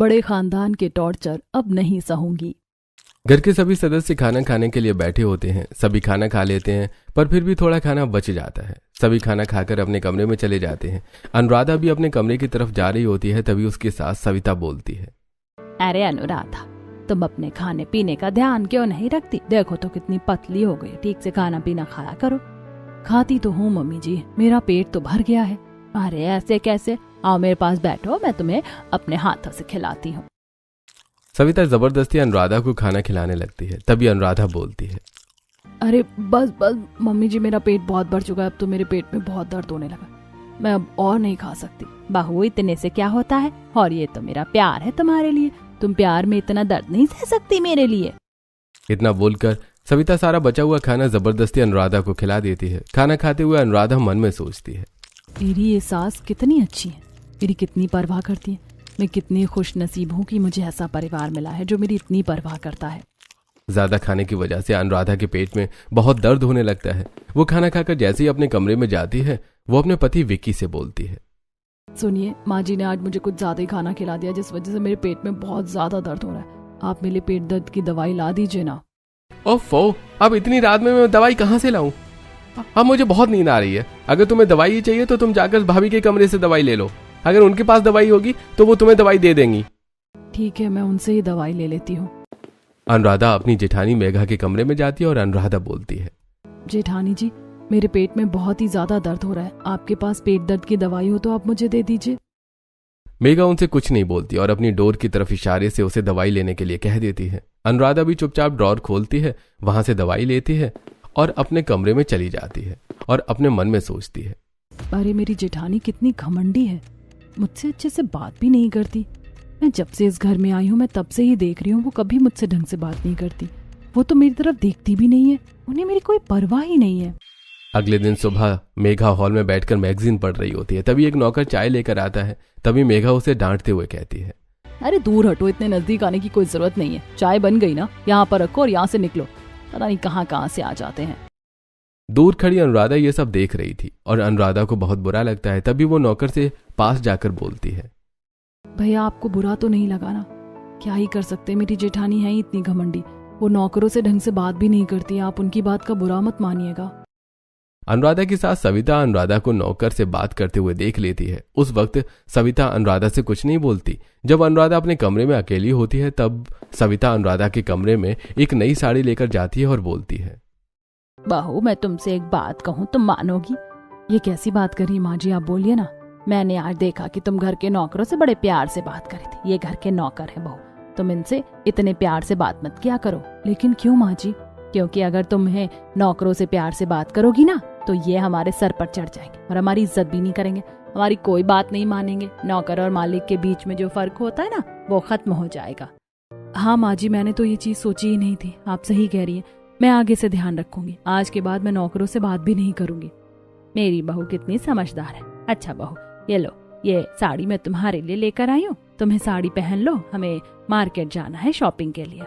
बड़े खानदान के टॉर्चर अब नहीं सहूंगी। घर के सभी सदस्य खाना खाने के लिए बैठे होते हैं। सभी खाना खा लेते हैं, पर फिर भी थोड़ा खाना बच जाता है। सभी खाना खाकर अपने कमरे में चले जाते हैं। अनुराधा भी अपने कमरे की तरफ जा रही होती है, तभी उसके साथ सविता बोलती है, अरे अनुराधा, तुम अपने खाने पीने का ध्यान क्यों नहीं रखती? देखो तो कितनी पतली हो गई। ठीक से खाना पीना खाया करो। खाती तो हूँ मम्मी जी, मेरा पेट तो भर गया है। अरे ऐसे कैसे? आओ मेरे पास बैठो, मैं तुम्हें अपने हाथों से खिलाती हूँ। सविता जबरदस्ती अनुराधा को खाना खिलाने लगती है। तभी अनुराधा बोलती है, अरे बस बस मम्मी जी, मेरा पेट बहुत भर चुका है। अब तो मेरे पेट में बहुत दर्द होने लगा, मैं अब और नहीं खा सकती। बहू, इतने से क्या होता है? और ये तो मेरा प्यार है तुम्हारे लिए। तुम प्यार में इतना दर्द नहीं सह सकती मेरे लिए। इतना बोलकर सविता सारा बचा हुआ खाना जबरदस्ती अनुराधा को खिला देती है। खाना खाते हुए अनुराधा मन में सोचती है, मेरी ये सास कितनी अच्छी है, मेरी कितनी परवाह करती है। मैं कितनी खुश नसीब हूँ कि मुझे ऐसा परिवार मिला है जो मेरी इतनी परवाह करता है। ज्यादा खाने की वजह से अनुराधा के पेट में बहुत दर्द होने लगता है। वो खाना खाकर जैसे ही अपने कमरे में जाती है, वो अपने पति विक्की से बोलती है, सुनिए, माँ जी ने आज मुझे कुछ ज्यादा ही खाना खिला दिया, जिस वजह से मेरे पेट में बहुत ज्यादा दर्द हो रहा है। आप मेरे पेट दर्द की दवाई ला दीजिए ना। ओफो, अब इतनी रात में मैं दवाई कहाँ से लाऊं? अब मुझे बहुत नींद आ रही है। अगर तुम्हें दवाई ही चाहिए तो तुम जाकर भाभी के कमरे से दवाई ले लो। अगर उनके पास दवाई होगी तो वो तुम्हें दवाई दे देंगी। ठीक है, मैं उनसे ही दवाई ले लेती हूँ। अनुराधा अपनी जेठानी मेघा के कमरे में जाती है और अनुराधा बोलती है, जेठानी जी, मेरे पेट में बहुत ही ज्यादा दर्द हो रहा है। आपके पास पेट दर्द की दवाई हो तो आप मुझे दे दीजिए। मेघा उनसे कुछ नहीं बोलती और अपनी डोर की तरफ इशारे से उसे दवाई लेने के लिए कह देती है। अनुराधा भी चुपचाप ड्रॉर खोलती है, वहां से दवाई लेती है और अपने कमरे में चली जाती है और अपने मन में सोचती है, अरे मेरी जेठानी कितनी घमंडी है, मुझसे अच्छे से बात भी नहीं करती। मैं जब से इस घर में आई हूँ, मैं तब से ही देख रही हूँ, वो कभी मुझसे ढंग से बात नहीं करती। वो तो मेरी तरफ देखती भी नहीं है, उन्हें मेरी कोई परवाह ही नहीं है। अगले दिन सुबह मेघा हॉल में बैठकर मैगजीन पढ़ रही होती है। तभी एक नौकर चाय लेकर आता है। तभी मेघा उसे डांटते हुए कहती है, अरे दूर हटो, इतने नजदीक आने की कोई जरूरत नहीं है। चाय बन गई ना, यहाँ पर रखो और यहाँ से निकलो। पता नहीं कहाँ से आ जाते हैं। दूर खड़ी अनुराधा ये सब देख रही थी और अनुराधा को बहुत बुरा लगता है। तभी वो नौकर से पास जाकर बोलती है, भैया आपको बुरा तो नहीं लगा ना? क्या ही कर सकते, मेरी जेठानी है ही इतनी घमंडी। वो नौकरों से ढंग से बात भी नहीं करती। आप उनकी बात का बुरा मत मानिएगा। अनुराधा के साथ सविता अनुराधा को नौकर से बात करते हुए देख लेती है। उस वक्त सविता अनुराधा से कुछ नहीं बोलती। जब अनुराधा अपने कमरे में अकेली होती है, तब सविता अनुराधा के कमरे में एक नई साड़ी लेकर जाती है और बोलती है, बहू, मैं तुमसे एक बात कहूँ, तुम मानोगी? ये कैसी बात करी माँ जी, आप बोलिए ना। मैंने आज देखा कि तुम घर के नौकरों से बड़े प्यार से बात करी थी। ये घर के नौकर है बहू, तुम इनसे इतने प्यार से बात मत किया करो। लेकिन क्यों माँ जी? क्योंकि अगर तुम्हें नौकरों से प्यार से बात करोगी ना, तो ये हमारे सर पर चढ़ जाएंगे और हमारी इज्जत भी नहीं करेंगे, हमारी कोई बात नहीं मानेंगे। नौकर और मालिक के बीच में जो फर्क होता है ना, वो खत्म हो जाएगा। हाँ माँ जी, मैंने तो ये चीज सोची ही नहीं थी। आप सही कह रही है, मैं आगे से ध्यान रखूंगी। आज के बाद मैं नौकरों से बात भी नहीं करूंगी। मेरी बहू कितनी समझदार है। अच्छा बहू, ये लो, ये साड़ी मैं तुम्हारे लिए लेकर आई हूँ। तुम्हें साड़ी पहन लो, हमें मार्केट जाना है शॉपिंग के लिए।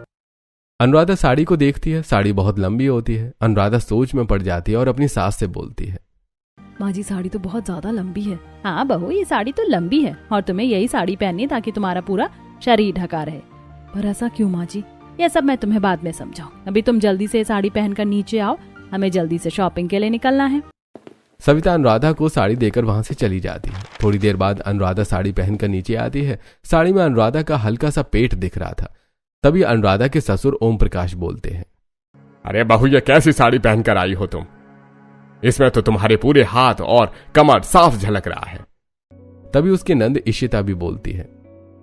अनुराधा साड़ी को देखती है। साड़ी बहुत लंबी होती है। अनुराधा सोच में पड़ जाती है और अपनी सास से बोलती है, माँ जी साड़ी तो बहुत ज्यादा लंबी है। हाँ बहू, ये साड़ी तो लंबी है और तुम्हें यही साड़ी पहननी है ताकि तुम्हारा पूरा शरीर ढका रहे। पर ऐसा क्यों माँ जी? ये सब मैं तुम्हें बाद में समझाऊं। अभी तुम जल्दी से साड़ी पहनकर नीचे आओ, हमें जल्दी से शॉपिंग के लिए निकलना है। सविता अनुराधा को साड़ी देकर वहां से चली जाती है। थोड़ी देर बाद अनुराधा साड़ी पहनकर नीचे आती है। साड़ी में अनुराधा का हल्का सा पेट दिख रहा था। तभी अनुराधा के ससुर ओम प्रकाश बोलते हैं, अरे बहू, ये कैसी साड़ी पहनकर आई हो तुम? इसमें तो तुम्हारे पूरे हाथ और कमर साफ झलक रहा है। तभी उसकी नंद इशिता भी बोलती है,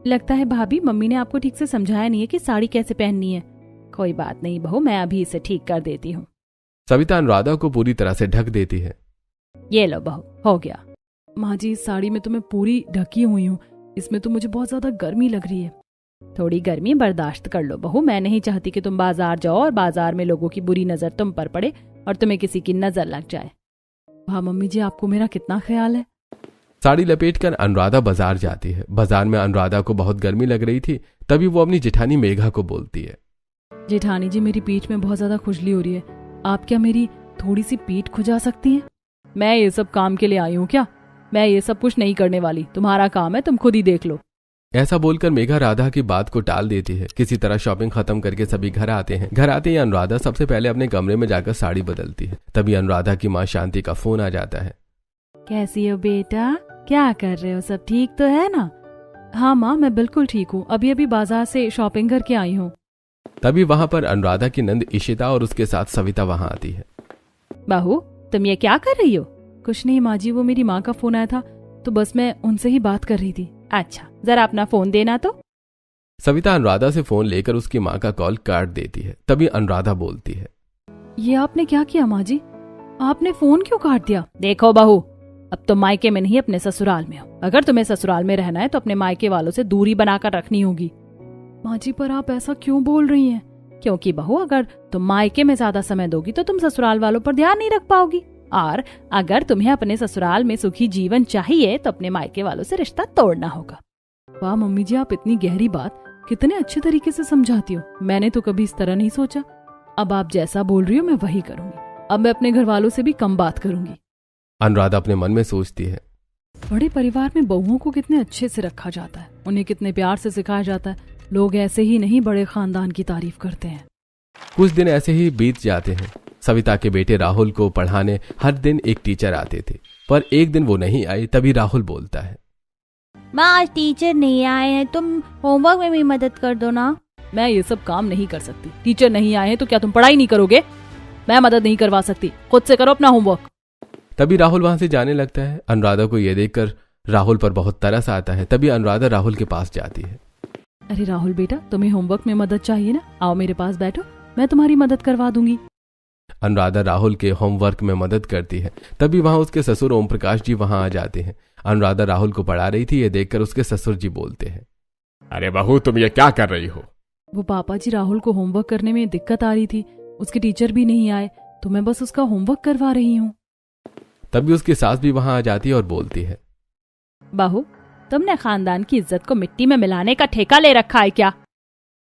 लगता है भाभी, मम्मी ने आपको ठीक से समझाया नहीं है कि साड़ी कैसे पहननी है। कोई बात नहीं बहू, मैं अभी इसे ठीक कर देती हूँ। सविता अनुराधा को पूरी तरह से ढक देती है। ये लो बहू, हो गया। माँ जी, इस साड़ी में तो मैं पूरी ढकी हुई हूँ, इसमें तो मुझे बहुत ज्यादा गर्मी लग रही है। थोड़ी गर्मी बर्दाश्त कर लो बहू। मैं नहीं चाहती कि तुम बाजार जाओ और बाजार में लोगों की बुरी नजर तुम पर पड़े और तुम्हें किसी की नजर लग जाए। हाँ मम्मी जी, आपको मेरा कितना ख्याल है। साड़ी लपेटकर अनुराधा बाजार जाती है। बाजार में अनुराधा को बहुत गर्मी लग रही थी। तभी वो अपनी जेठानी मेघा को बोलती है, जेठानी जी, मेरी पीठ में बहुत ज्यादा खुजली हो रही है, आप क्या मेरी थोड़ी सी पीठ खुजा सकती हैं? मैं ये सब काम के लिए आई हूँ क्या? मैं ये सब कुछ नहीं करने वाली, तुम्हारा काम है, तुम खुद ही देख लो। ऐसा बोलकर मेघा राधा की बात को टाल देती है। किसी तरह शॉपिंग खत्म करके सभी घर आते हैं। घर आते ही अनुराधा सबसे पहले अपने कमरे में जाकर साड़ी बदलती है। तभी अनुराधा की माँ शांति का फोन आ जाता है। कैसी हो बेटा, क्या कर रहे हो, सब ठीक तो है ना? हाँ माँ, मैं बिल्कुल ठीक हूँ, अभी अभी बाजार से शॉपिंग करके आई हूँ। तभी वहां पर अनुराधा की नंद इशिता और उसके साथ सविता वहां आती है। बहू, तुम ये क्या कर रही हो? कुछ नहीं माँ जी, वो मेरी माँ का फोन आया था तो बस मैं उनसे ही बात कर रही थी। अच्छा, जरा अपना फोन देना तो। सविता अनुराधा से फोन लेकर उसकी माँ का कॉल काट देती है। तभी अनुराधा बोलती है, ये आपने क्या किया माँ जी? आपने फोन क्यों काट दिया? देखो बहू, अब तो मायके में नहीं अपने ससुराल में हो। अगर तुम्हें ससुराल में रहना है तो अपने मायके वालों से दूरी बनाकर रखनी होगी। माँ जी, पर आप ऐसा क्यों बोल रही हैं? क्योंकि बहू, अगर तुम मायके में ज्यादा समय दोगी तो तुम ससुराल वालों पर ध्यान नहीं रख पाओगी, और अगर तुम्हें अपने ससुराल में सुखी जीवन चाहिए तो अपने मायके वालों से रिश्ता तोड़ना होगा। वाह मम्मी जी, आप इतनी गहरी बात कितने अच्छे तरीके से समझाती हो। मैंने तो कभी इस तरह नहीं सोचा। अब आप जैसा बोल रही हो मैं वही करूंगी। अब मैं अपने घर वालों से भी कम बात करूंगी। अनुराधा अपने मन में सोचती है, बड़े परिवार में बहुओं को कितने अच्छे से रखा जाता है, उन्हें कितने प्यार से सिखाया जाता है। लोग ऐसे ही नहीं बड़े खानदान की तारीफ करते हैं। कुछ दिन ऐसे ही बीत जाते हैं। सविता के बेटे राहुल को पढ़ाने हर दिन एक टीचर आते थे, पर एक दिन वो नहीं आई। तभी राहुल बोलता है, माँ आज टीचर नहीं आए हैं, तुम होमवर्क में भी मदद कर दो ना। मैं ये सब काम नहीं कर सकती। टीचर नहीं आए हैं तो क्या तुम पढ़ाई नहीं करोगे? मैं मदद नहीं करवा सकती, खुद से करो अपना होमवर्क। तभी राहुल वहां से जाने लगता है। अनुराधा को यह देखकर राहुल पर बहुत तरस आता है। तभी अनुराधा राहुल के पास जाती है। अरे राहुल बेटा, तुम्हें होमवर्क में मदद चाहिए ना? आओ मेरे पास बैठो, मैं तुम्हारी मदद करवा दूंगी। अनुराधा राहुल के होमवर्क में मदद करती है। तभी वहां उसके ससुर ओम प्रकाश जी वहां आ जाते हैं। अनुराधा राहुल को पढ़ा रही थी, ये देखकर उसके ससुर जी बोलते हैं, अरे बहू, तुम ये क्या कर रही हो? वो पापा जी, राहुल को होमवर्क करने में दिक्कत आ रही थी, उसके टीचर भी नहीं आए तो मैं बस उसका होमवर्क करवा रही हूँ। तभी उसकी सास भी वहां आ जाती है और बोलती है, बहू, तुमने खानदान की इज्जत को मिट्टी में मिलाने का ठेका ले रखा है क्या?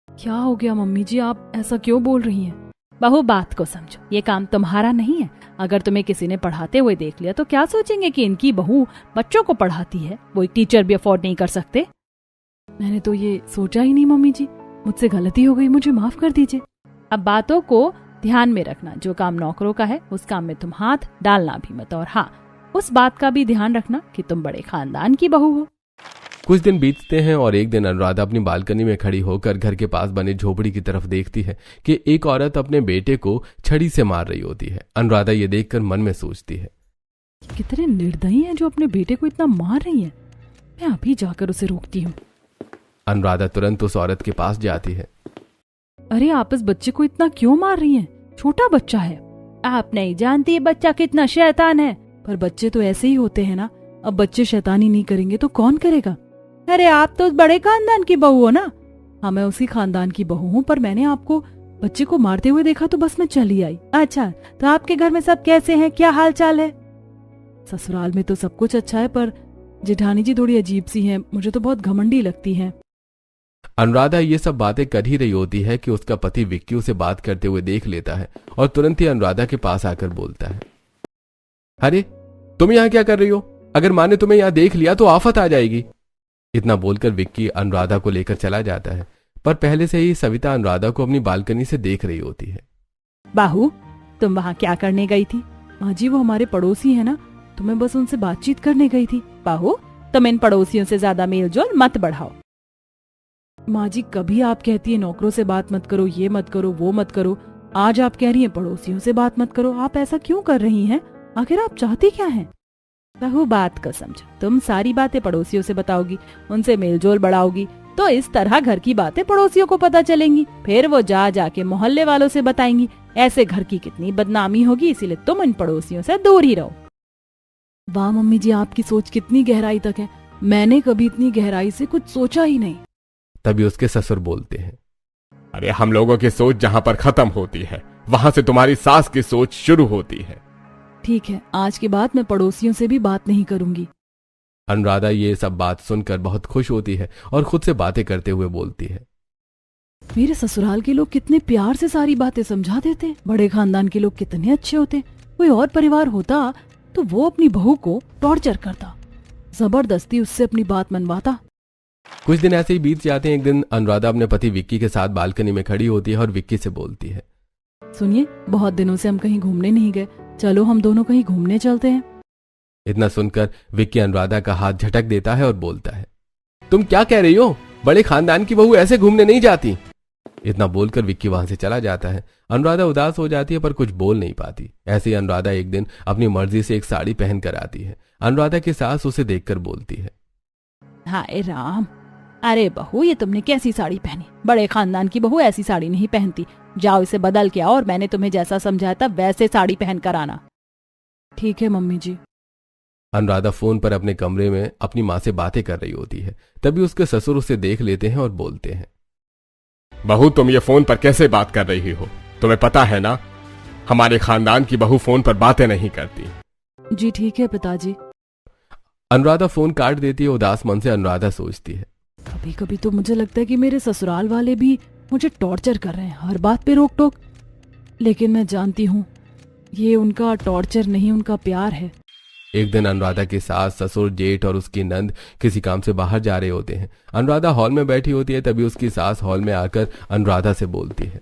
क्या हो गया मम्मी जी, आप ऐसा क्यों बोल रही हैं? बहू, बात को समझो, ये काम तुम्हारा नहीं है। अगर तुम्हें किसी ने पढ़ाते हुए देख लिया तो क्या सोचेंगे कि इनकी बहू बच्चों को पढ़ाती है, वो एक टीचर भी अफोर्ड नहीं कर सकते। मैंने तो ये सोचा ही नहीं मम्मी जी, मुझसे गलती हो गई, मुझे माफ कर दीजिए। अब बातों को ध्यान में रखना, जो काम नौकरों का है उस काम में तुम हाथ डालना भी मत, और हाँ, उस बात का भी ध्यान रखना कि तुम बड़े खानदान की बहू हो। कुछ दिन बीतते हैं और एक दिन अनुराधा अपनी बालकनी में खड़ी होकर घर के पास बने झोपड़ी की तरफ देखती है कि एक औरत अपने बेटे को छड़ी से मार रही होती है। अनुराधा ये देखकर मन में सोचती है, कितने निर्दयी हैं जो अपने बेटे को इतना मार रही हैं। मैं अभी जाकर उसे रोकती हूँ। अनुराधा तुरंत उस औरत के पास जाती है। अरे आप इस बच्चे को इतना क्यों मार रही हैं? छोटा बच्चा है। आप नहीं जानती ये बच्चा कितना शैतान है। पर बच्चे तो ऐसे ही होते हैं ना, अब बच्चे शैतानी नहीं करेंगे तो कौन करेगा? अरे आप तो बड़े खानदान की बहू हो ना। हाँ, मैं उसी खानदान की बहू हूँ, पर मैंने आपको बच्चे को मारते हुए देखा तो बस मैं चली आई। अच्छा, तो आपके घर में सब कैसे हैं, क्या हाल चाल है? ससुराल में तो सब कुछ अच्छा है, पर जेठानी जी थोड़ी अजीब सी हैं, मुझे तो बहुत घमंडी लगती हैं। अनुराधा ये सब बातें कर ही रही होती है कि उसका पति विक्की उसे बात करते हुए देख लेता है और तुरंत ही अनुराधा के पास आकर बोलता है, अरे तुम यहाँ क्या कर रही हो? अगर माँ ने तुम्हें यहाँ देख लिया तो आफत आ जाएगी। इतना बोलकर विक्की अनुराधा को लेकर चला जाता है, पर पहले से ही सविता अनुराधा को अपनी बालकनी से देख रही होती है। बाहू, तुम वहाँ क्या करने गई थी? माँ जी, वो हमारे पड़ोसी है ना, तो मैं बस उनसे बातचीत करने गई थी। बाहू, तुम इन पड़ोसियों से ज्यादा मेलजोल मत बढ़ाओ। माँ जी, कभी आप कहती है नौकरों से बात मत करो, ये मत करो, वो मत करो, आज आप कह रही हैं पड़ोसियों से बात मत करो। आप ऐसा क्यों कर रही हैं? आखिर आप चाहती क्या हैं? बहू, बात को समझो। तुम सारी बातें पड़ोसियों से बताओगी, उनसे मेलजोल बढ़ाओगी, तो इस तरह घर की बातें पड़ोसियों को पता चलेंगी, फिर वो जा जाके मोहल्ले वालों से बताएंगी। ऐसे घर की कितनी बदनामी होगी, इसीलिए तुम इन पड़ोसियों से दूर ही रहो। वाह मम्मी जी, आपकी सोच कितनी गहराई तक है। मैंने कभी इतनी गहराई से कुछ सोचा ही नहीं। तभी उसके ससुर बोलते हैं, अरे हम लोगों की सोच जहां पर खत्म होती है वहां से तुम्हारी सास की सोच शुरू होती है। ठीक है, आज के बाद मैं पड़ोसियों से भी बात नहीं करूंगी। अनुराधा ये सब बात सुनकर बहुत खुश होती है और खुद से बातें करते हुए बोलती है, मेरे ससुराल के लोग कितने प्यार से सारी बातें समझा देते। बड़े खानदान के लोग कितने अच्छे होते। कोई और परिवार होता तो वो अपनी बहू को टॉर्चर करता, जबरदस्ती उससे अपनी बात मनवाता। कुछ दिन ऐसे ही बीत जाते हैं। एक दिन अनुराधा अपने पति विक्की के साथ बालकनी में खड़ी होती है और विक्की से बोलती है, सुनिए, बहुत दिनों से हम कहीं घूमने नहीं गए, चलो हम दोनों कहीं घूमने चलते हैं। इतना सुनकर विक्की अनुराधा का हाथ झटक देता है और बोलता है, तुम क्या कह रही हो? बड़े खानदान की बहू ऐसे घूमने नहीं जाती। इतना बोलकर विक्की वहां से चला जाता है। अनुराधा उदास हो जाती है पर कुछ बोल नहीं पाती। ऐसे ही अनुराधा एक दिन अपनी मर्जी से एक साड़ी पहन कर आती है। अनुराधा की सास उसे देखकर बोलती है, हाय राम, अरे बहू, ये तुमने कैसी साड़ी पहनी? बड़े खानदान की बहू ऐसी साड़ी नहीं पहनती। जाओ इसे बदल के आओ और मैंने तुम्हें जैसा समझाया था वैसे साड़ी पहन कर आना। ठीक है मम्मी जी। अनुराधा फोन पर अपने कमरे में अपनी माँ से बातें कर रही होती है। तभी उसके ससुर उसे देख लेते हैं और बोलते हैं, बहू, तुम ये फोन पर कैसे बात कर रही हो? तुम्हें पता है ना, हमारे खानदान की बहू फोन पर बातें नहीं करती। जी ठीक है पिताजी। अनुराधा फोन काट देती है। उदास मन से अनुराधा सोचती है, कभी कभी तो मुझे लगता है कि मेरे ससुराल वाले भी मुझे टॉर्चर कर रहे हैं, हर बात पे रोक टोक। लेकिन मैं जानती हूँ ये उनका टॉर्चर नहीं, उनका प्यार है। एक दिन अनुराधा की सास, ससुर, जेठ और उसकी नंद किसी काम से बाहर जा रहे होते हैं। अनुराधा हॉल में बैठी होती है। तभी उसकी सास हॉल में आकर अनुराधा से बोलती है,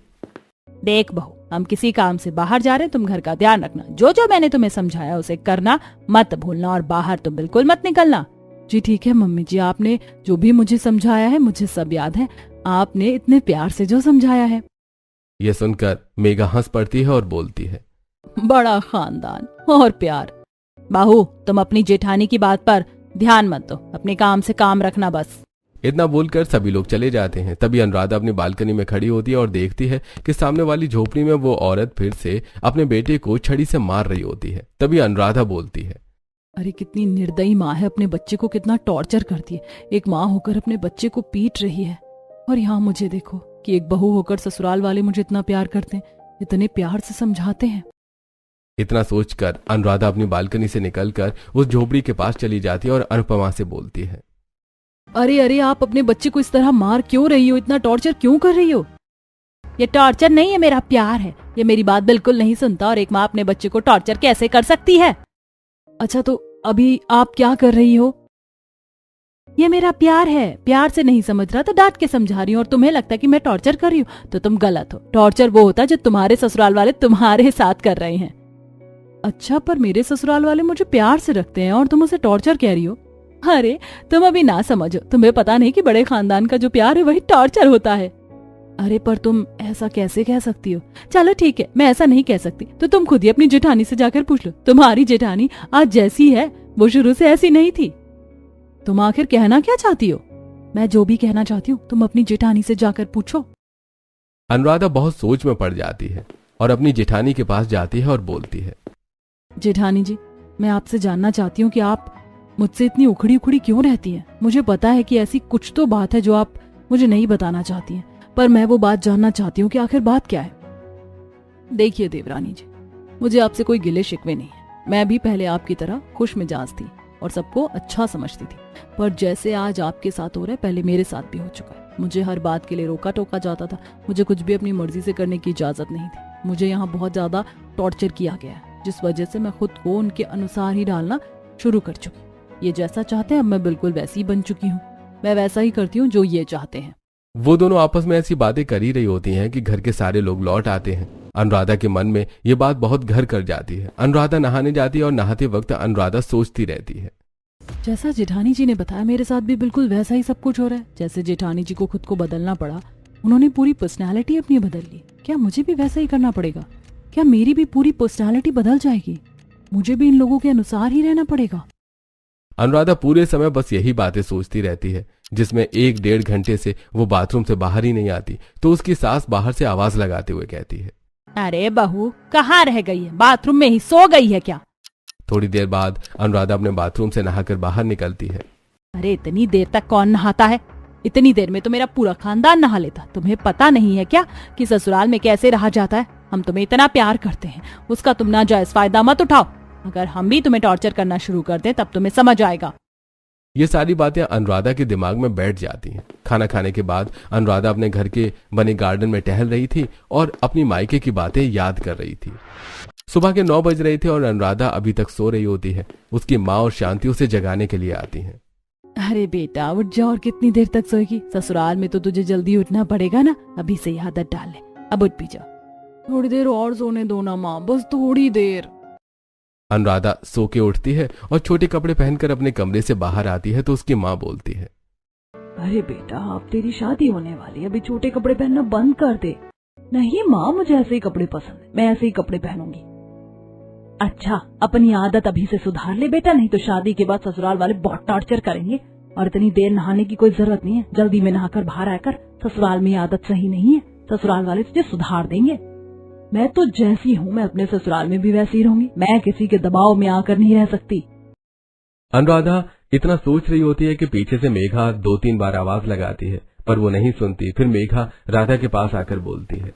देख बहू, हम किसी काम से बाहर जा रहे हैं, तुम घर का ध्यान रखना। जो जो मैंने तुम्हें समझाया उसे करना, मत भूलना, और बाहर तो बिल्कुल मत निकलना। जी ठीक है मम्मी जी, आपने जो भी मुझे समझाया है मुझे सब याद है। आपने इतने प्यार से जो समझाया है। यह सुनकर मेघा हंस पड़ती है और बोलती है, बड़ा खानदान और प्यार। बहू, तुम अपनी जेठानी की बात पर ध्यान मत दो, अपने काम से काम रखना बस। इतना बोलकर सभी लोग चले जाते हैं। तभी अनुराधा अपनी बालकनी में खड़ी होती है और देखती है कि सामने वाली झोपड़ी में वो औरत फिर से अपने बेटे को छड़ी से मार रही होती है। तभी अनुराधा बोलती है, अरे कितनी निर्दयी माँ है, अपने बच्चे को कितना टॉर्चर करती है। एक माँ होकर अपने बच्चे को पीट रही है, और यहाँ मुझे देखो कि एक बहू होकर ससुराल वाले मुझे इतना प्यार करते हैं, इतने प्यार से समझाते हैं। इतना सोचकर अनुराधा अपनी बालकनी से निकलकर उस झोपड़ी के पास चली जाती है और अनुपमा से बोलती है, अरे अरे, आप अपने बच्चे को इस तरह मार क्यों रही हो? इतना टॉर्चर क्यों कर रही हो? ये टॉर्चर नहीं है, मेरा प्यार है। ये मेरी बात बिल्कुल नहीं सुनता, और एक माँ अपने बच्चे को टॉर्चर कैसे कर सकती है? अच्छा, तो अभी आप क्या कर रही हो? ये मेरा प्यार है, प्यार से नहीं समझ रहा तो डांट के समझा रही हूँ। और तुम्हें लगता है कि मैं टॉर्चर कर रही हूँ तो तुम गलत हो। टॉर्चर वो होता है जो तुम्हारे ससुराल वाले तुम्हारे साथ कर रहे हैं। अच्छा, पर मेरे ससुराल वाले मुझे प्यार से रखते हैं और तुम उसे टॉर्चर कह रही हो? अरे तुम अभी ना समझो, तुम्हें पता नहीं कि बड़े खानदान का जो प्यार है वही टॉर्चर होता है। अरे पर तुम ऐसा कैसे कह सकती हो? चलो ठीक है, मैं ऐसा नहीं कह सकती, तो तुम खुद ही अपनी जेठानी से जाकर पूछ लो। तुम्हारी जेठानी आज जैसी है वो शुरू से ऐसी नहीं थी। तुम आखिर कहना क्या चाहती हो? मैं जो भी कहना चाहती हूँ तुम अपनी जेठानी से जाकर पूछो। अनुराधा बहुत सोच में पड़ जाती है और अपनी जेठानी के पास जाती है और बोलती है, जेठानी जी, मैं आपसे जानना चाहती हूँ कि आप मुझसे इतनी उखड़ी उखड़ी क्यों रहती हैं? मुझे पता है कि ऐसी कुछ तो बात है जो आप मुझे नहीं बताना चाहती हैं, पर मैं वो बात जानना चाहती हूँ कि आखिर बात क्या है। देखिए देवरानी जी, मुझे आपसे कोई गिले शिकवे नहीं है। मैं भी पहले आपकी तरह खुश मिजाज थी और सबको अच्छा समझती थी, पर जैसे आज आपके साथ हो रहा है पहले मेरे साथ भी हो चुका है। मुझे हर बात के लिए रोका टोका जाता था, मुझे कुछ भी अपनी मर्जी से करने की इजाजत नहीं थी। मुझे यहाँ बहुत ज्यादा टॉर्चर किया गया है, जिस वजह से मैं खुद को उनके अनुसार ही डालना शुरू कर चुकी। ये जैसा चाहते हैं अब मैं बिल्कुल वैसी ही बन चुकी हूँ। मैं वैसा ही करती हूँ जो ये चाहते हैं। वो दोनों आपस में ऐसी बातें कर ही रही होती हैं कि घर के सारे लोग लौट आते हैं। अनुराधा के मन में ये बात बहुत घर कर जाती है। अनुराधा नहाने जाती है और नहाते वक्त अनुराधा सोचती रहती है, जैसा जेठानी जी ने बताया मेरे साथ भी बिल्कुल वैसा ही सब कुछ हो रहा है। जैसे जेठानी जी को खुद को बदलना पड़ा, उन्होंने पूरी पर्सनैलिटी अपनी बदल ली। क्या मुझे भी वैसा ही करना पड़ेगा? क्या मेरी भी पूरी पर्सनैलिटी बदल जाएगी? मुझे भी इन लोगों के अनुसार ही रहना पड़ेगा? अनुराधा पूरे समय बस यही बातें सोचती रहती है, जिसमें 1-1.5 घंटे से वो बाथरूम से बाहर ही नहीं आती। तो उसकी सास बाहर से आवाज लगाते हुए कहती है, अरे बहू, कहाँ रह गई है? बाथरूम में ही सो गई है क्या? थोड़ी देर बाद अनुराधा अपने बाथरूम से नहाकर बाहर निकलती है। अरे इतनी देर तक कौन नहाता है? इतनी देर में तो मेरा पूरा खानदान नहा लेता। तुम्हें पता नहीं है क्या कि ससुराल में कैसे रहा जाता है? हम तुम्हें इतना प्यार करते हैं, उसका तुम नाजायज फायदा मत उठाओ। अगर हम भी तुम्हें टॉर्चर करना शुरू कर दें तब तुम्हें समझ आएगा। ये सारी बातें अनुराधा के दिमाग में बैठ जाती हैं। खाना खाने के बाद अनुराधा अपने घर के बने गार्डन में टहल रही थी और अपनी मायके की बातें याद कर रही थी। सुबह के 9 बज रहे थे और अनुराधा अभी तक सो रही होती है। उसकी माँ और शांति उसे जगाने के लिए आती हैं। अरे बेटा उठ जा, और कितनी देर तक सोएगी? ससुराल में तो तुझे जल्दी उठना पड़ेगा ना, अभी से ही आदत डाल ले। अब उठ भी जा। थोड़ी देर और सोने दो ना माँ, बस थोड़ी देर। अनुराधा सो के उठती है और छोटे कपड़े पहनकर अपने कमरे से बाहर आती है तो उसकी माँ बोलती है, अरे बेटा अब तेरी शादी होने वाली है, अभी छोटे कपड़े पहनना बंद कर दे। नहीं माँ, मुझे ऐसे ही कपड़े पसंद है, मैं ऐसे ही कपड़े पहनूंगी। अच्छा अपनी आदत अभी से सुधार ले बेटा, नहीं तो शादी के बाद ससुराल वाले बहुत टॉर्चर करेंगे। और इतनी देर नहाने की कोई जरूरत नहीं है, जल्दी में नहाकर बाहर आकर। ससुराल में आदत सही नहीं है, ससुराल वाले तुझे सुधार देंगे। मैं तो जैसी हूँ मैं अपने ससुराल में भी वैसी रहूंगी, मैं किसी के दबाव में आकर नहीं रह सकती। अनुराधा इतना सोच रही होती है कि पीछे से मेघा 2-3 बार आवाज लगाती है पर वो नहीं सुनती। फिर मेघा राधा के पास आकर बोलती है,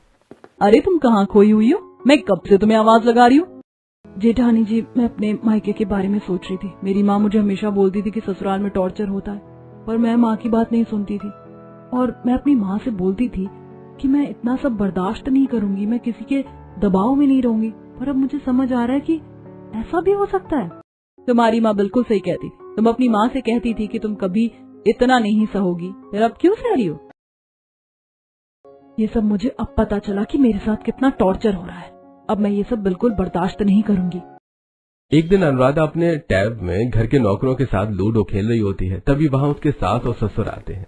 अरे तुम कहाँ खोई हुई हो? मैं कब से तुम्हें आवाज लगा रही हूँ। जेठानी जी मैं अपने मायके के बारे में सोच रही थी। मेरी माँ मुझे हमेशा बोलती थी कि ससुराल में टॉर्चर होता है, पर मैं माँ की बात नहीं सुनती थी। और मैं अपनी माँ से बोलती थी कि मैं इतना सब बर्दाश्त नहीं करूंगी, मैं किसी के दबाव में नहीं रहूंगी। पर अब मुझे समझ आ रहा है कि ऐसा भी हो सकता है। तुम्हारी माँ बिल्कुल सही कहती थी। तुम अपनी माँ से कहती थी कि तुम कभी इतना नहीं सहोगी, फिर अब क्यों सह रही हो? ये सब मुझे अब पता चला कि मेरे साथ कितना टॉर्चर हो रहा है। अब मैं ये सब बिल्कुल बर्दाश्त नहीं करूंगी। एक दिन अनुराधा अपने टैब में घर के नौकरों के साथ लूडो खेल रही होती है, तभी वहाँ उसके सास और ससुर आते हैं।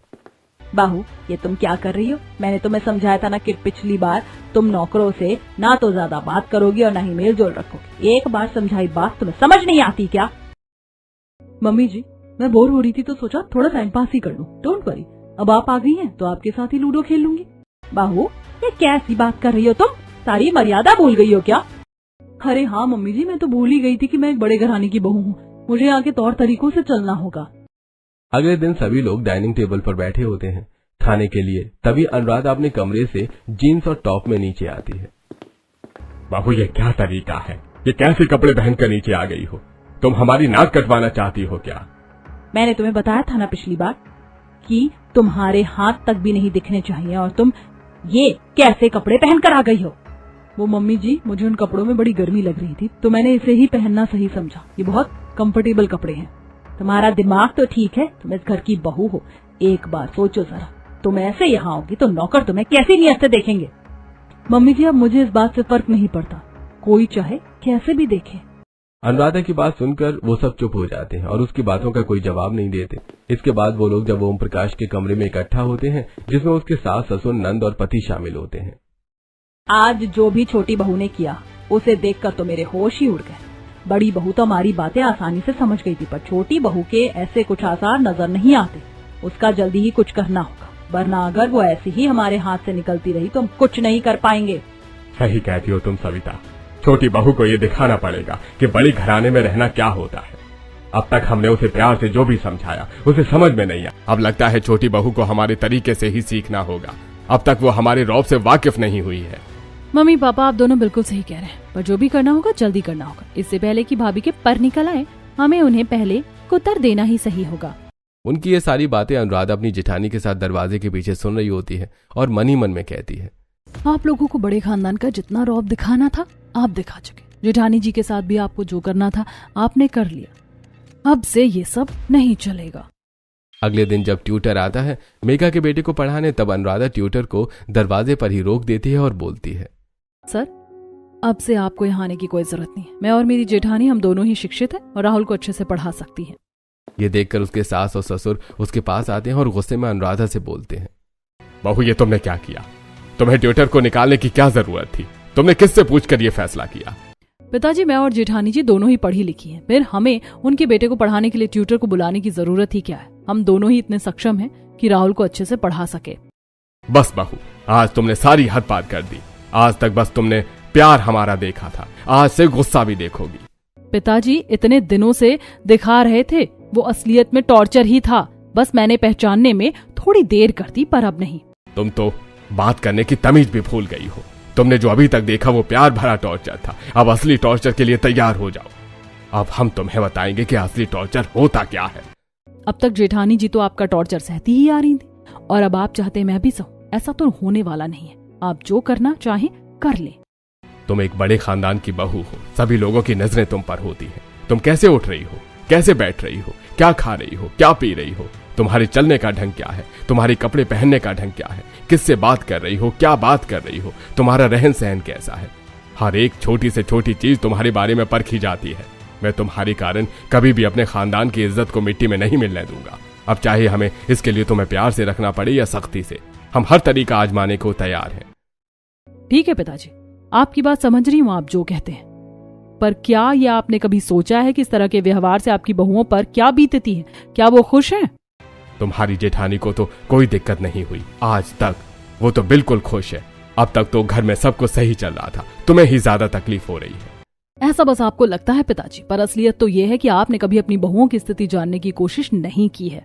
बाहू ये तुम क्या कर रही हो? मैंने तुम्हें समझाया था ना कि पिछली बार तुम नौकरों से ना तो ज्यादा बात करोगी और ना ही मेल जोल रखोगी। एक बार समझाई बात तुम्हें समझ नहीं आती क्या? मम्मी जी मैं बोर हो रही थी तो सोचा थोड़ा टाइम पास ही कर लूं। डोंट वरी, अब आप आ गई हैं तो आपके साथ ही लूडो खेल लूंगी। बाहू ये कैसी बात कर रही हो तुम? सारी मर्यादा भूल गई हो क्या? अरे हाँ मम्मी जी, मैं तो भूल ही गई थी कि मैं एक बड़े घराने की बहू हूँ, मुझे यहाँ के तौर तरीकों से चलना होगा। अगले दिन सभी लोग डाइनिंग टेबल पर बैठे होते हैं खाने के लिए। तभी अनुराधा अपने कमरे से जीन्स और टॉप में नीचे आती है। बाबू ये क्या तरीका है? ये कैसे कपड़े पहनकर नीचे आ गई हो? तुम हमारी नाक कटवाना चाहती हो क्या? मैंने तुम्हें बताया था ना पिछली बार कि तुम्हारे हाथ तक भी नहीं दिखने चाहिए, और तुम ये कैसे कपड़े पहनकर आ गई हो? वो मम्मी जी मुझे उन कपड़ों में बड़ी गर्मी लग रही थी तो मैंने इसे ही पहनना सही समझा। ये बहुत कंफर्टेबल कपड़े हैं। तुम्हारा दिमाग तो ठीक है, तुम इस घर की बहू हो। एक बार सोचो जरा, तुम ऐसे यहाँ होगी तो नौकर तुम्हें कैसी नियत से देखेंगे? मम्मी जी अब मुझे इस बात से फर्क नहीं पड़ता, कोई चाहे कैसे भी देखे। अनुराधा की बात सुनकर वो सब चुप हो जाते हैं और उसकी बातों का कोई जवाब नहीं देते। इसके बाद वो लोग जब ओम प्रकाश के कमरे में इकट्ठा होते हैं जिसमें उसके सास ससुर नंद और पति शामिल होते हैं। आज जो भी छोटी बहू ने किया उसे देखकर तो मेरे होश ही उड़ गए। बड़ी बहू तो हमारी बातें आसानी से समझ गई थी, पर छोटी बहू के ऐसे कुछ आसार नजर नहीं आते। उसका जल्दी ही कुछ करना होगा, वरना अगर वो ऐसी ही हमारे हाथ से निकलती रही तो हम कुछ नहीं कर पाएंगे। सही कहती हो तुम सविता, छोटी बहू को ये दिखाना पड़ेगा कि बड़ी घराने में रहना क्या होता है। अब तक हमने उसे प्यार से जो भी समझाया उसे समझ में नहीं आया। अब लगता है छोटी बहू को हमारे तरीके से ही सीखना होगा। अब तक वो हमारे रौब से वाकिफ नहीं हुई है। मम्मी पापा आप दोनों बिल्कुल सही कह रहे हैं, पर जो भी करना होगा जल्दी करना होगा। इससे पहले कि भाभी के पर निकल आए हमें उन्हें पहले कुतर देना ही सही होगा। उनकी ये सारी बातें अनुराधा अपनी जेठानी के साथ दरवाजे के पीछे सुन रही होती है और मन ही मन में कहती है, आप लोगों को बड़े खानदान का जितना रौब दिखाना था आप दिखा चुके। जेठानी जी के साथ भी आपको जो करना था आपने कर लिया, अब से ये सब नहीं चलेगा। अगले दिन जब ट्यूटर आता है मेघा के बेटे को पढ़ाने, तब अनुराधा ट्यूटर को दरवाजे पर ही रोक देती है और बोलती है, सर अब से आपको यहाँ आने की कोई जरूरत नहीं है। मैं और मेरी जेठानी हम दोनों ही शिक्षित हैं और राहुल को अच्छे से पढ़ा सकती हैं। ये देखकर उसके सास और ससुर उसके पास आते हैं और गुस्से में अनुराधा से बोलते हैं, बहू ये तुमने क्या किया? तुम्हें ट्यूटर को निकालने की क्या जरूरत थी? तुमने किससे पूछकर ये फैसला किया? पिताजी मैं और जेठानी जी दोनों ही पढ़ी लिखी हैं, फिर हमें उनके बेटे को पढ़ाने के लिए ट्यूटर को बुलाने की जरूरत ही क्या है? हम दोनों ही इतने सक्षम हैं कि राहुल को अच्छे से पढ़ा सके। बस बहू आज तुमने सारी हद पार कर दी। आज तक बस तुमने प्यार हमारा देखा था, आज से गुस्सा भी देखोगी। पिताजी इतने दिनों से दिखा रहे थे, वो असलियत में टॉर्चर ही था, बस मैंने पहचानने में थोड़ी देर कर दी, पर अब नहीं। तुम तो बात करने की तमीज भी भूल गई हो। तुमने जो अभी तक देखा वो प्यार भरा टॉर्चर था। अब असली टॉर्चर के लिए तैयार हो जाओ। अब हम तुम्हें बताएंगे कि असली टॉर्चर होता क्या है। अब तक जेठानी जी तो आपका टॉर्चर सहती ही आ रही थी और अब आप चाहते मैं भी सहूं। ऐसा तो होने वाला नहीं है। आप जो करना चाहें कर ले। तुम एक बड़े खानदान की बहू हो, सभी लोगों की नजरें तुम पर होती हैं। तुम कैसे उठ रही हो? कैसे बैठ रही हो, क्या खा रही हो, क्या पी रही हो, तुम्हारे चलने का ढंग क्या है, तुम्हारे कपड़े पहनने का ढंग क्या है, किससे बात कर रही हो, क्या बात कर रही हो, तुम्हारा रहन सहन कैसा है। हर एक छोटी से छोटी चीज तुम्हारे बारे में परखी जाती है। मैं तुम्हारे कारण कभी भी अपने खानदान की इज्जत को मिट्टी में नहीं मिलने दूंगा। अब चाहे हमें इसके लिए तुम्हें प्यार से रखना पड़े या सख्ती से, हम हर तरीका आजमाने को तैयार हैं। ठीक है पिताजी, आपकी बात समझ रही हूँ आप जो कहते हैं, पर क्या यह आपने कभी सोचा है कि इस तरह के व्यवहार से आपकी बहुओं पर क्या बीतती है? क्या वो खुश हैं? तुम्हारी जेठानी को तो कोई दिक्कत नहीं हुई आज तक, वो तो बिल्कुल खुश है। अब तक तो घर में सब कुछ सही चल रहा था, तुम्हें ही ज्यादा तकलीफ हो रही है। ऐसा बस आपको लगता है पिताजी, पर असलियत तो यह है कि आपने कभी अपनी बहुओं की स्थिति जानने की कोशिश नहीं की है।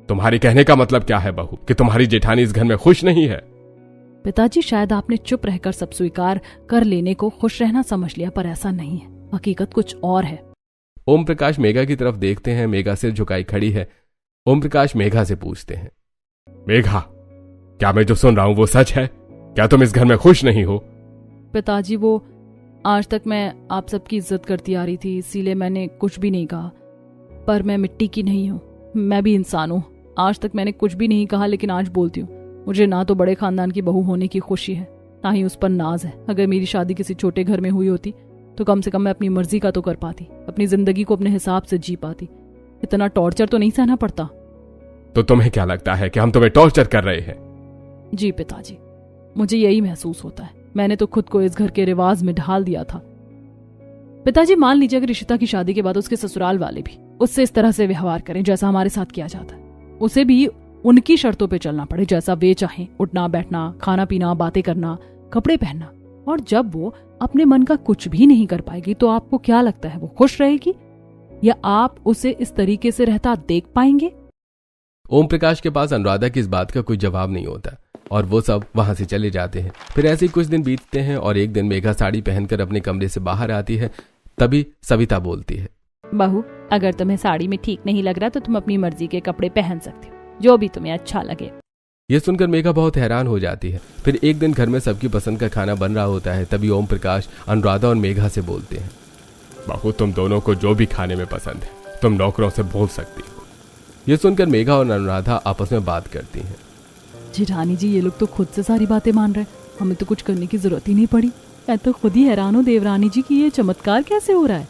तुम्हारी कहने का मतलब क्या है बहू, कि तुम्हारी जेठानी इस घर में खुश नहीं है? पिताजी शायद आपने चुप रहकर सब स्वीकार कर लेने को खुश रहना समझ लिया, पर ऐसा नहीं है, हकीकत कुछ और है। ओम प्रकाश मेघा की तरफ देखते हैं। मेघा सिर झुकाई खड़ी है। ओम प्रकाश मेघा से पूछते हैं, मेघा, क्या मैं जो सुन रहा हूं वो सच है? क्या तुम इस घर में खुश नहीं हो? पिताजी वो आज तक मैं आप सबकी इज्जत करती आ रही थी, इसीलिए मैंने कुछ भी नहीं कहा, पर मैं मिट्टी की नहीं हूँ, मैं भी इंसान हूँ। आज तक मैंने कुछ भी नहीं कहा, लेकिन आज बोलती हूँ। मुझे ना तो बड़े खानदान की बहू होने की खुशी है, ना ही उस पर नाज है। अगर मेरी शादी किसी छोटे घर में हुई होती तो कम से कम मैं अपनी मर्जी का तो कर पाती, अपनी जिंदगी को अपने हिसाब से जी पाती, इतना टॉर्चर तो नहीं सहना पड़ता। तो तुम्हें क्या लगता है कि हम तुम्हें टॉर्चर कर रहे हैं? जी पिताजी, मुझे यही महसूस होता है। मैंने तो खुद को इस घर के रिवाज में ढाल दिया था। पिताजी, मान लीजिए अगर रिशिता की शादी के बाद उसके ससुराल वाले भी उससे इस तरह से व्यवहार करें जैसा हमारे साथ किया जाता है, उसे भी उनकी शर्तों पे चलना पड़े, जैसा वे चाहें, उठना बैठना, खाना पीना, बातें करना, कपड़े पहनना, और जब वो अपने मन का कुछ भी नहीं कर पाएगी तो आपको क्या लगता है वो खुश रहेगी, या आप उसे इस तरीके से रहता देख पाएंगे? ओम प्रकाश के पास अनुराधा की इस बात का कोई जवाब नहीं होता और वो सब वहां से चले जाते हैं। फिर ऐसे ही कुछ दिन बीतते हैं और एक दिन मेघा साड़ी पहनकर अपने कमरे से बाहर आती है। तभी सविता बोलती है, बहू, अगर तुम्हें साड़ी में ठीक नहीं लग रहा तो तुम अपनी मर्जी के कपड़े पहन सकती हो, जो भी तुम्हें अच्छा लगे। ये सुनकर मेघा बहुत हैरान हो जाती है। फिर एक दिन घर में सबकी पसंद का खाना बन रहा होता है। तभी ओम प्रकाश अनुराधा और मेघा से बोलते हैं, बहू, तुम दोनों को जो भी खाने में पसंद है तुम नौकरों से बोल सकती हो। ये सुनकर मेघा और अनुराधा आपस में बात करती हैं। जेठानी जी, ये लोग तो खुद से सारी बातें मान रहे हैं, हमें तो कुछ करने की जरूरत ही नहीं पड़ी। मैं तो खुद ही हैरान हूँ देवरानी जी कि ये चमत्कार कैसे हो रहा है।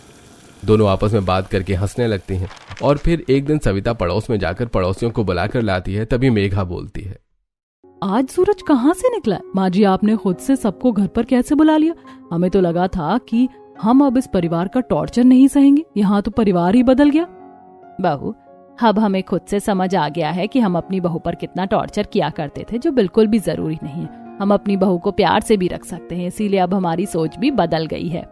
दोनों आपस में बात करके हंसने लगती हैं। और फिर एक दिन सविता पड़ोस में जाकर पड़ोसियों को बुलाकर लाती है। तभी मेघा बोलती है, आज सूरज कहाँ से निकला है? माँ जी, आपने खुद से सबको घर पर कैसे बुला लिया? हमें तो लगा था कि हम अब इस परिवार का टॉर्चर नहीं सहेंगे, यहाँ तो परिवार ही बदल गया। बहू, अब हमें खुद से समझ आ गया है कि हम अपनी बहू पर कितना टॉर्चर किया करते थे, जो बिल्कुल भी जरूरी नहीं है। हम अपनी बहू को प्यार से भी रख सकते हैं, इसीलिए अब हमारी सोच भी बदल गई है।